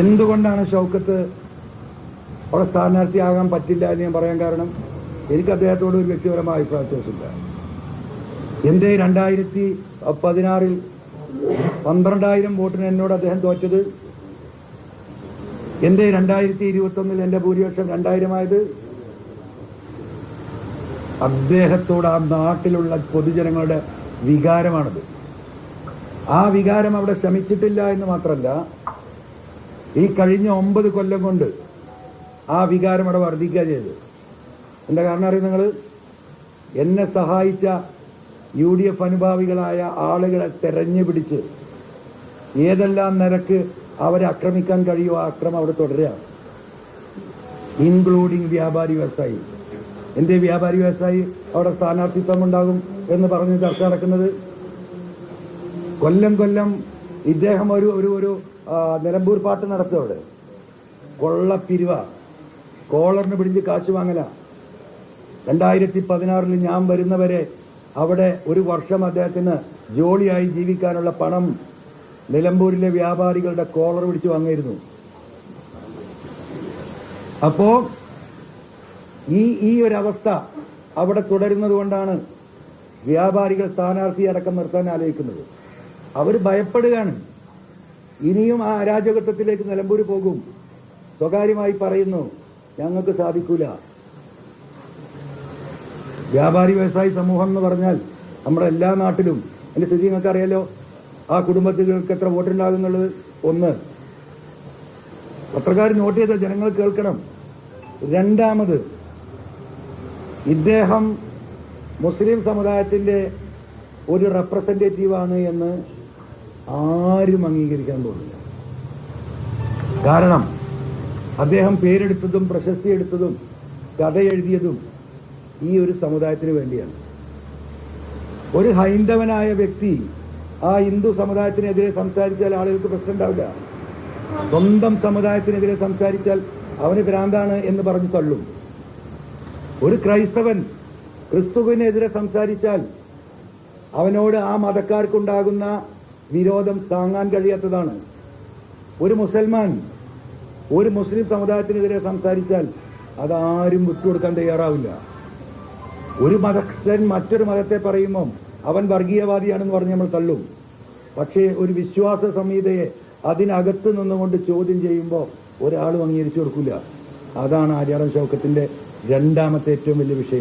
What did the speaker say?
എന്തുകൊണ്ടാണ് ഷൗക്കത്ത് അവിടെ സ്ഥാനാർത്ഥിയാകാൻ പറ്റില്ല എന്ന് ഞാൻ പറയാൻ കാരണം, എനിക്ക് അദ്ദേഹത്തോട് ഒരു വ്യക്തിപരമായ അഭിപ്രായ വ്യത്യാസമില്ല. എന്തേ 2016 12,000 വോട്ടിന് എന്നോട് അദ്ദേഹം തോറ്റത്? എന്തേ 2021 എന്റെ ഭൂരിപക്ഷം 2000 ആയത്? അദ്ദേഹത്തോട് ആ നാട്ടിലുള്ള പൊതുജനങ്ങളുടെ വികാരമാണത്. ആ വികാരം അവിടെ ശമിച്ചിട്ടില്ല എന്ന് മാത്രമല്ല, ഈ കഴിഞ്ഞ 9 കൊല്ലം കൊണ്ട് ആ വികാരം അവിടെ വർദ്ധിക്കുക ചെയ്ത്. എന്താ കാരണം അറിയും നിങ്ങൾ? എന്നെ സഹായിച്ച UDF അനുഭാവികളായ ആളുകളെ തെരഞ്ഞു പിടിച്ച് ഏതെല്ലാം നിരക്ക് അവരെ ആക്രമിക്കാൻ കഴിയുമോ ആ അക്രമം അവിടെ തുടരുക, ഇൻക്ലൂഡിങ് വ്യാപാരി വ്യവസായി. എന്തേ വ്യാപാരി വ്യവസായി അവിടെ സ്ഥാനാർത്ഥിത്വം ഉണ്ടാകും എന്ന് പറഞ്ഞ് ചർച്ച നടക്കുന്നത്? കൊല്ലം കൊല്ലം ഇദ്ദേഹം ഒരു നിലമ്പൂർ പാട്ട് നടത്തും. അവിടെ കൊള്ളപ്പിരിവ, കോളറിന് പിടിച്ച് കാശ് വാങ്ങല. 2016 ഞാൻ വരുന്നവരെ അവിടെ ഒരു വർഷം അദ്ദേഹത്തിന് ജോളിയായി ജീവിക്കാനുള്ള പണം നിലമ്പൂരിലെ വ്യാപാരികളുടെ കോളർ പിടിച്ച് വാങ്ങിയിരുന്നു. അപ്പോ ഈ ഒരവസ്ഥ അവിടെ തുടരുന്നത് കൊണ്ടാണ് വ്യാപാരികൾ സ്ഥാനാർത്ഥി അടക്കം നിർത്താൻ ആലോചിക്കുന്നത്. അവർ ഭയപ്പെടുകയാണ്. ഇനിയും ആ അരാജകത്വത്തിലേക്ക് നിലമ്പൂർ പോകും. സ്വകാര്യമായി പറയുന്നു, ഞങ്ങൾക്ക് സാധിക്കൂല. വ്യാപാരി വ്യവസായി സമൂഹം എന്ന് പറഞ്ഞാൽ നമ്മുടെ എല്ലാ നാട്ടിലും എന്റെ സ്ഥിതി നിങ്ങൾക്ക് അറിയാലോ. ആ കുടുംബത്തിലേക്ക് എത്ര വോട്ടുണ്ടാകുന്നുള്ളത്? 1. പത്രക്കാർ നോട്ട് ചെയ്ത ജനങ്ങൾ കേൾക്കണം. രണ്ടാമത്, ഇദ്ദേഹം മുസ്ലിം സമുദായത്തിന്റെ ഒരു റെപ്രസെന്റേറ്റീവാണ് എന്ന് ആരും അംഗീകരിക്കാൻ പോകുന്നില്ല. കാരണം അദ്ദേഹം പേരെടുത്തതും പ്രശസ്തി എടുത്തതും കഥ എഴുതിയതും ഈ ഒരു സമുദായത്തിന് വേണ്ടിയാണ്. ഒരു ഹൈന്ദവനായ വ്യക്തി ആ ഹിന്ദു സമുദായത്തിനെതിരെ സംസാരിച്ചാൽ ആളുകൾക്ക് പ്രശ്നം ഉണ്ടാവില്ല. സ്വന്തം സമുദായത്തിനെതിരെ സംസാരിച്ചാൽ അവന് ഭ്രാന്താണ് എന്ന് പറഞ്ഞു തള്ളും. ഒരു ക്രൈസ്തവൻ ക്രിസ്തുവിനെതിരെ സംസാരിച്ചാൽ അവനോട് ആ മതക്കാർക്കുണ്ടാകുന്ന വിരോധം താങ്ങാൻ കഴിയാത്തതാണ്. ഒരു മുസൽമാൻ ഒരു മുസ്ലിം സമുദായത്തിനെതിരെ സംസാരിച്ചാൽ അതാരും വിട്ടുകൊടുക്കാൻ തയ്യാറാവില്ല. ഒരു മതസ്ഥൻ മറ്റൊരു മതത്തെ പറയുമ്പോൾ അവൻ വർഗീയവാദിയാണെന്ന് പറഞ്ഞ് നമ്മൾ തള്ളും. പക്ഷേ ഒരു വിശ്വാസ സംഹിതയെ അതിനകത്ത് നിന്നുകൊണ്ട് ചോദ്യം ചെയ്യുമ്പോൾ ഒരാളും അംഗീകരിച്ചു കൊടുക്കില്ല. അതാണ് ആര്യാടൻ ഷൗക്കത്തിന്റെ രണ്ടാമത്തെ ഏറ്റവും വലിയ വിഷയം.